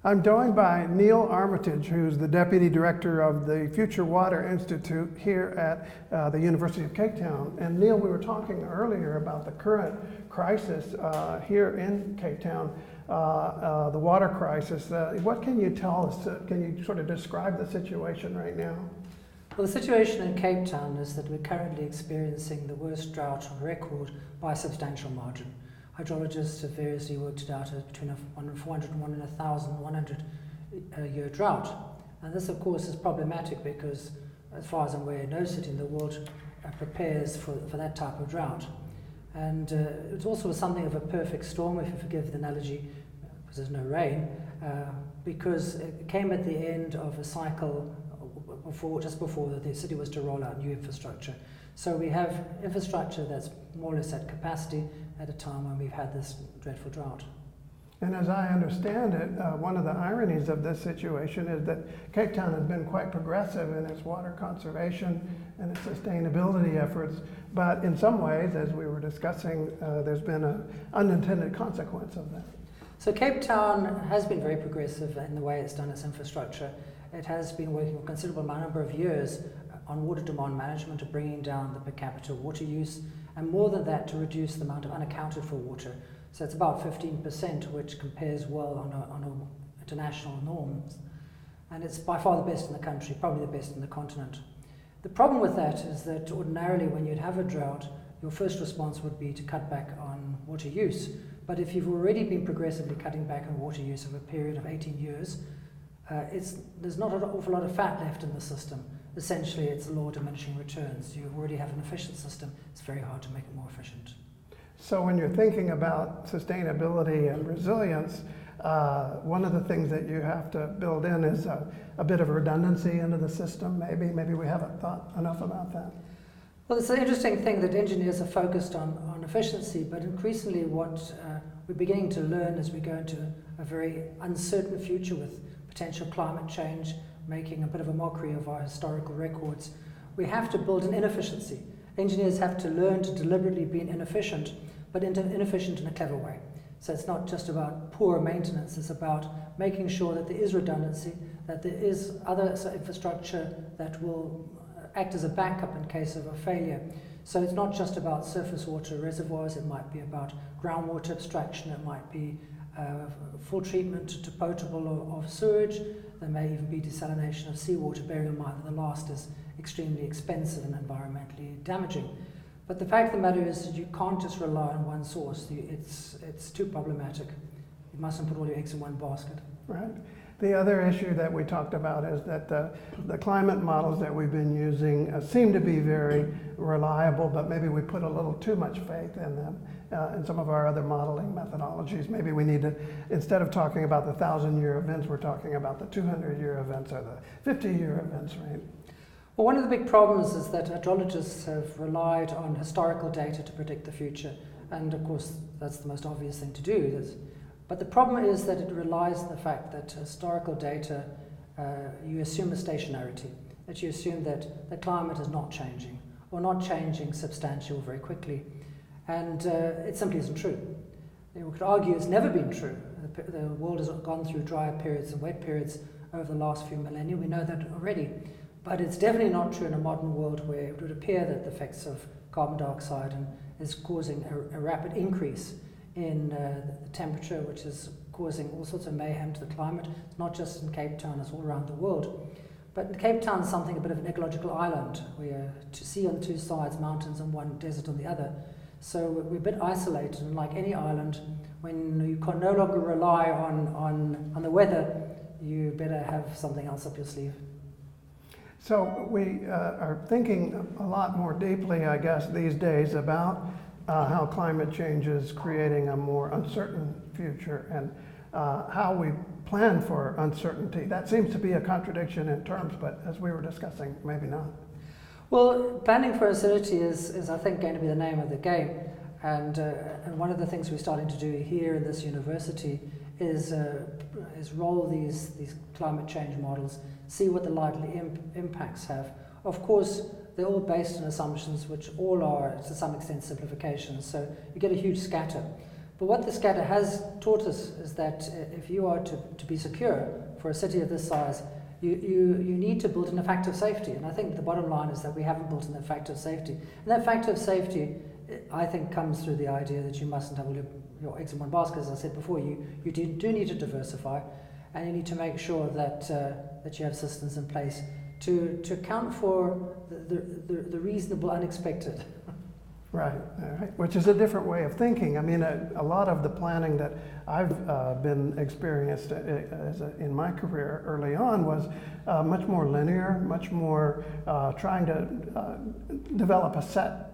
I'm joined by Neil Armitage, who's the Deputy Director of the Future Water Institute here at the University of Cape Town. And Neil, we were talking earlier about the current crisis here in Cape Town, the water crisis. What can you tell us? Can you sort of describe the situation right now? Well, the situation in Cape Town is that we're currently experiencing the worst drought on record by a substantial margin. Hydrologists have variously worked it out as between a 400 and 1 in 1,100 year drought. And this, of course, is problematic because, as far as I'm aware, no city in the world prepares for that type of drought. And it's also something of a perfect storm, if you forgive the analogy, because there's no rain, because it came at the end of a cycle just before the city was to roll out new infrastructure. So we have infrastructure that's more or less at capacity at a time when we've had this dreadful drought. And as I understand it, one of the ironies of this situation is that Cape Town has been quite progressive in its water conservation and its sustainability efforts, but in some ways, as we were discussing, there's been an unintended consequence of that. So Cape Town has been very progressive in the way it's done its infrastructure. It has been working for a considerable number of years on water demand management, to bringing down the per capita water use, and more than that, to reduce the amount of unaccounted for water. So it's about 15%, which compares well on international norms. And it's by far the best in the country, probably the best in the continent. The problem with that is that ordinarily when you'd have a drought, your first response would be to cut back on water use. But if you've already been progressively cutting back on water use over a period of 18 years, there's not an awful lot of fat left in the system. Essentially, it's the law of diminishing returns. You already have an efficient system. It's very hard to make it more efficient. So when you're thinking about sustainability and resilience, one of the things that you have to build in is a bit of redundancy into the system. Maybe we haven't thought enough about that. Well, it's an interesting thing that engineers are focused on efficiency, but increasingly what we're beginning to learn as we go into a very uncertain future with potential climate change, making a bit of a mockery of our historical records, we have to build an inefficiency. Engineers have to learn to deliberately be inefficient, but inefficient in a clever way. So it's not just about poor maintenance, it's about making sure that there is redundancy, that there is other infrastructure that will act as a backup in case of a failure. So it's not just about surface water reservoirs, it might be about groundwater abstraction, it might be full treatment to potable of sewage. There may even be desalination of seawater, bearing in mind that the last is extremely expensive and environmentally damaging. But the fact of the matter is that you can't just rely on one source. It's too problematic. You mustn't put all your eggs in one basket. Right. The other issue that we talked about is that the climate models that we've been using seem to be very reliable, but maybe we put a little too much faith in them. In some of our other modeling methodologies, maybe we need to, instead of talking about the 1,000-year events, we're talking about the 200-year events or the 50-year events, right? Well, one of the big problems is that hydrologists have relied on historical data to predict the future, and of course that's the most obvious thing to do. But the problem is that it relies on the fact that historical data, you assume a stationarity, that you assume that the climate is not changing, or not changing substantially or very quickly. And it simply isn't true. We could argue it's never been true. The world has gone through drier periods and wet periods over the last few millennia. We know that already. But it's definitely not true in a modern world where it would appear that the effects of carbon dioxide is causing a rapid increase in the temperature, which is causing all sorts of mayhem to the climate. It's not just in Cape Town, it's all around the world. But Cape Town is something a bit of an ecological island. We're to see on two sides, mountains on one, desert on the other. So we're a bit isolated, and like any island, when you can no longer rely on the weather, you better have something else up your sleeve. So we are thinking a lot more deeply, I guess, these days about how climate change is creating a more uncertain future and how we plan for uncertainty. That seems to be a contradiction in terms, but as we were discussing, maybe not. Well, planning for uncertainty is I think, going to be the name of the game. And one of the things we're starting to do here in this university is roll these climate change models, see what the likely impacts have. Of course, they're all based on assumptions which all are, to some extent, simplifications. So you get a huge scatter. But what the scatter has taught us is that if you are to be secure for a city of this size, you need to build in a factor of safety. And I think the bottom line is that we haven't built in that factor of safety. And that factor of safety, I think, comes through the idea that you mustn't have all your eggs in one basket. As I said before, you do need to diversify, and you need to make sure that you have systems in place to account for the reasonable unexpected. Right, which is a different way of thinking. I mean, a lot of the planning that I've been experienced in my career early on was much more linear, much more trying to develop a set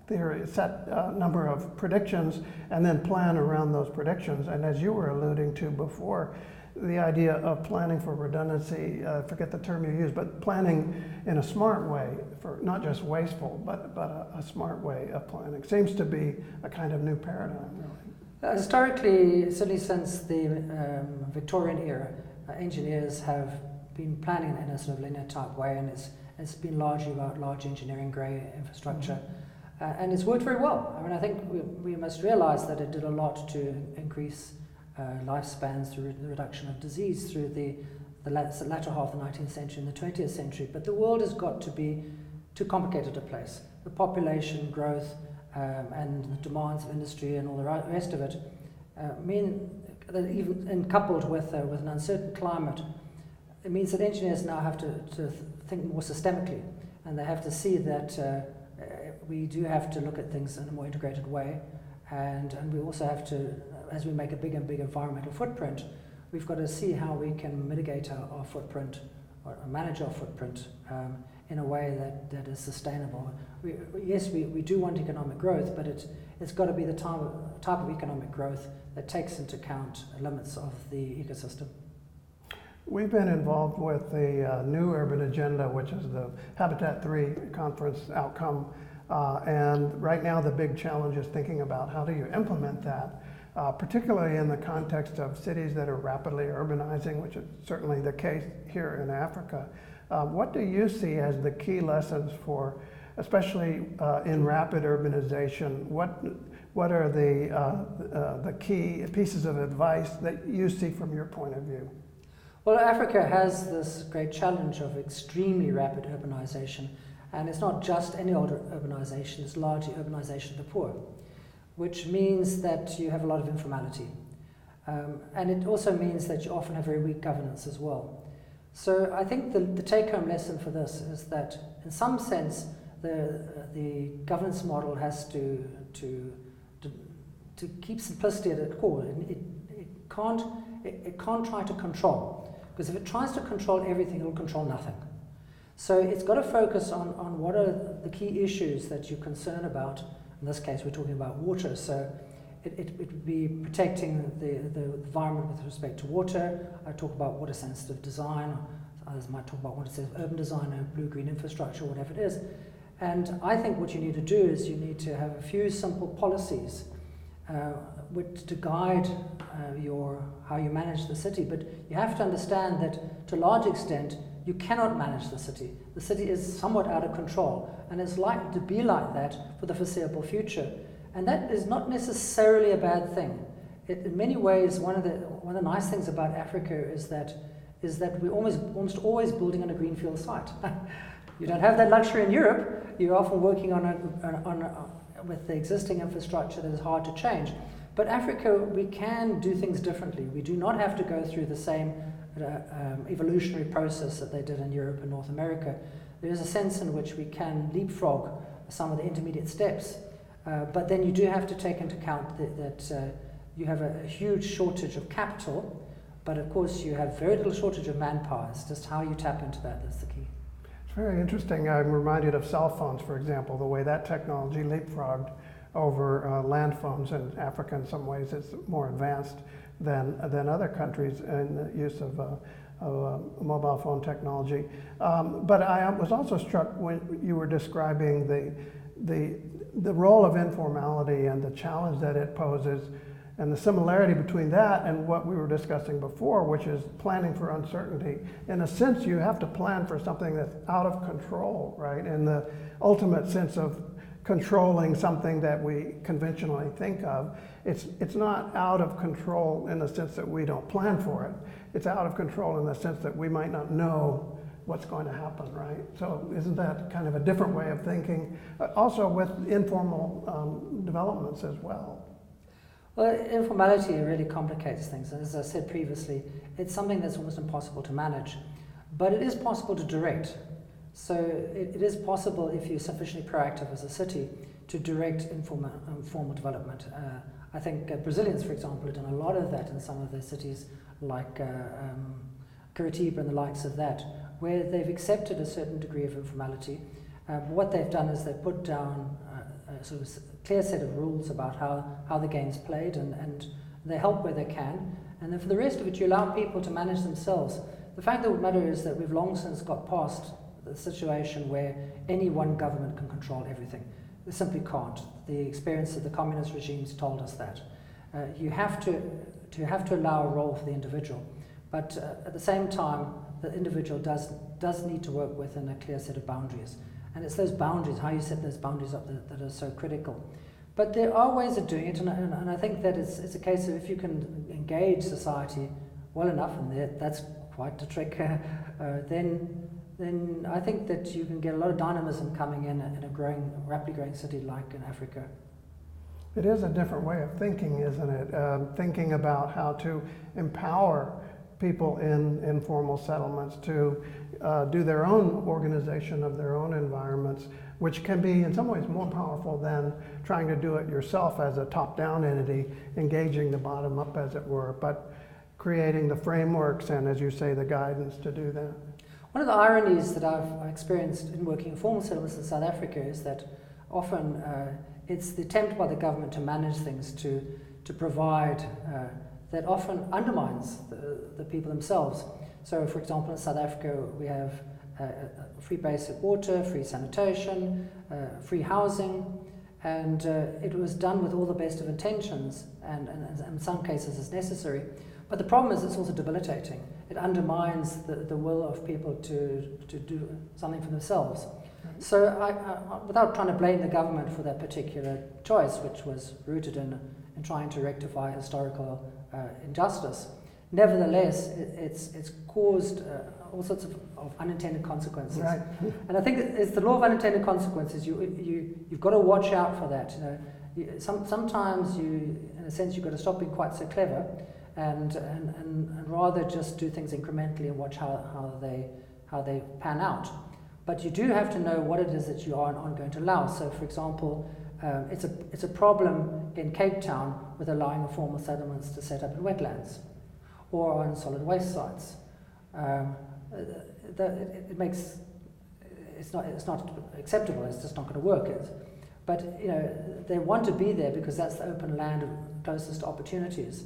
theory, set number of predictions, and then plan around those predictions. And as you were alluding to before, the idea of planning for redundancy, forget the term you use, but planning in a smart way, for not just wasteful, but a smart way of planning, seems to be a kind of new paradigm, really. Historically, certainly since the Victorian era, engineers have been planning in a sort of linear type way, and it's been largely about large engineering grey infrastructure. And it's worked very well. I mean, I think we must realize that it did a lot to increase lifespans through the reduction of disease through the latter half of the 19th century and the 20th century. But the world has got to be too complicated a place. The population growth and the demands of industry and all the rest of it mean that even, and coupled with an uncertain climate, it means that engineers now have to think more systemically, and they have to see that we do have to look at things in a more integrated way, and we also have to, as we make a bigger and bigger environmental footprint, we've got to see how we can mitigate our footprint or manage our footprint in a way that is sustainable. Yes, we do want economic growth, but it's got to be the type of economic growth that takes into account limits of the ecosystem. We've been involved with the new urban agenda, which is the Habitat 3 conference outcome. And right now the big challenge is thinking about how do you implement that, particularly in the context of cities that are rapidly urbanizing, which is certainly the case here in Africa. What do you see as the key lessons for, especially in rapid urbanization? What are the key pieces of advice that you see from your point of view? Well, Africa has this great challenge of extremely rapid urbanization. And it's not just any old urbanization, it's largely urbanization of the poor, which means that you have a lot of informality. And it also means that you often have very weak governance as well. So I think the take-home lesson for this is that, in some sense, the governance model has to keep simplicity at its core. It can't try to control, because if it tries to control everything, it will control nothing. So it's got to focus on what are the key issues that you're concerned about. In this case, we're talking about water. So it would be protecting the environment with respect to water. I talk about water-sensitive design. Others might talk about water-sensitive urban design or blue-green infrastructure, whatever it is. And I think what you need to do is you need to have a few simple policies to guide how you manage the city. But you have to understand that, to a large extent, you cannot manage the city. The city is somewhat out of control, and it's likely to be like that for the foreseeable future. And that is not necessarily a bad thing. In many ways, one of the nice things about Africa is that we're almost always building on a greenfield site. You don't have that luxury in Europe. You're often working with the existing infrastructure that is hard to change. But Africa, we can do things differently. We do not have to go through the same evolutionary process that they did in Europe and North America. There is a sense in which we can leapfrog some of the intermediate steps, but then you do have to take into account that you have a huge shortage of capital, but of course you have very little shortage of manpower. It's just how you tap into that's the key. It's very interesting. I'm reminded of cell phones, for example, the way that technology leapfrogged over land phones in Africa. In some ways it's more advanced than other countries in the use of mobile phone technology. But I was also struck when you were describing the role of informality and the challenge that it poses, and the similarity between that and what we were discussing before, which is planning for uncertainty. In a sense, you have to plan for something that's out of control, right? In the ultimate sense of controlling something that we conventionally think of. It's not out of control in the sense that we don't plan for it. It's out of control in the sense that we might not know what's going to happen, right? So isn't that kind of a different way of thinking? Also with informal developments as well. Well, informality really complicates things. And as I said previously, it's something that's almost impossible to manage. But it is possible to direct. So it is possible, if you're sufficiently proactive as a city, to direct informal development. I think Brazilians, for example, have done a lot of that in some of their cities, like Curitiba and the likes of that, where they've accepted a certain degree of informality. What they've done is they've put down a sort of clear set of rules about how the game's played, and they help where they can. And then for the rest of it, you allow people to manage themselves. The fact of the matter is that we've long since got past the situation where any one government can control everything. They simply can't. The experience of the communist regimes told us that. You have to allow a role for the individual, but at the same time, the individual does need to work within a clear set of boundaries. And it's those boundaries, how you set those boundaries up, that are so critical. But there are ways of doing it, and I think that it's a case of if you can engage society well enough, and that's quite the trick, then I think that you can get a lot of dynamism coming in a rapidly growing city like in Africa. It is a different way of thinking, isn't it? Thinking about how to empower people in informal settlements to do their own organization of their own environments, which can be in some ways more powerful than trying to do it yourself as a top-down entity, engaging the bottom up, as it were, but creating the frameworks and, as you say, the guidance to do that. One of the ironies that I've experienced in working in informal settlements in South Africa is that often it's the attempt by the government to manage things, to provide, that often undermines the people themselves. So, for example, in South Africa, we have free basic water, free sanitation, free housing, and it was done with all the best of intentions, and in some cases it's necessary. But the problem is it's also debilitating. It undermines the will of people to do something for themselves. Right. So I, without trying to blame the government for that particular choice, which was rooted in trying to rectify historical injustice, nevertheless, it's caused all sorts of unintended consequences. Right. And I think it's the law of unintended consequences. You've got to watch out for that. Sometimes in a sense, you've got to stop being quite so clever, and rather just do things incrementally and watch how they pan out. But you do have to know what it is that you aren't going to allow. So, for example, it's a problem in Cape Town with allowing informal settlements to set up in wetlands or on solid waste sites. It's not acceptable. It's just not going to work. But they want to be there because that's the open land closest to opportunities.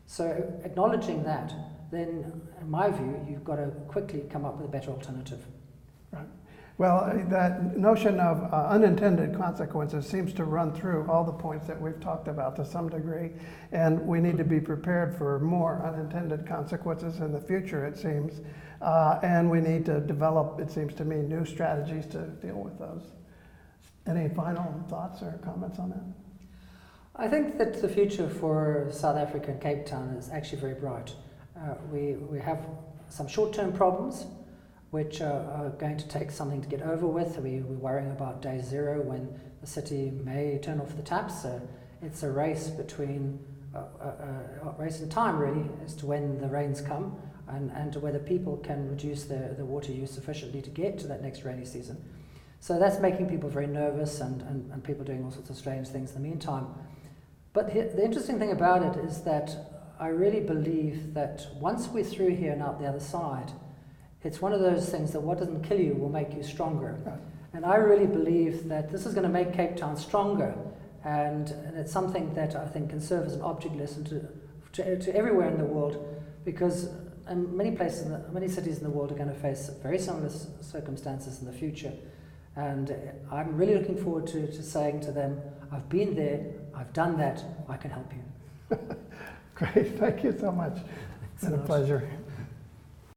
So acknowledging that, then in my view, you've got to quickly come up with a better alternative. Right. Well, that notion of unintended consequences seems to run through all the points that we've talked about to some degree, and we need to be prepared for more unintended consequences in the future, it seems, and we need to develop, it seems to me, new strategies to deal with those. Any final thoughts or comments on that? I think that the future for South Africa and Cape Town is actually very bright. We have some short-term problems, which are going to take something to get over with. We're worrying about day zero when the city may turn off the taps. It's a race between, a race in time really, as to when the rains come and to whether people can reduce their water use sufficiently to get to that next rainy season. So that's making people very nervous and people doing all sorts of strange things in the meantime. But the interesting thing about it is that I really believe that once we're through here and out the other side, it's one of those things that what doesn't kill you will make you stronger. Right. And I really believe that this is going to make Cape Town stronger, and it's something that I think can serve as an object lesson to everywhere in the world, because many places, many cities in the world are going to face very similar circumstances in the future. And I'm really looking forward to saying to them, I've been there, I've done that, I can help you. Great, thank you so much. It's been a pleasure.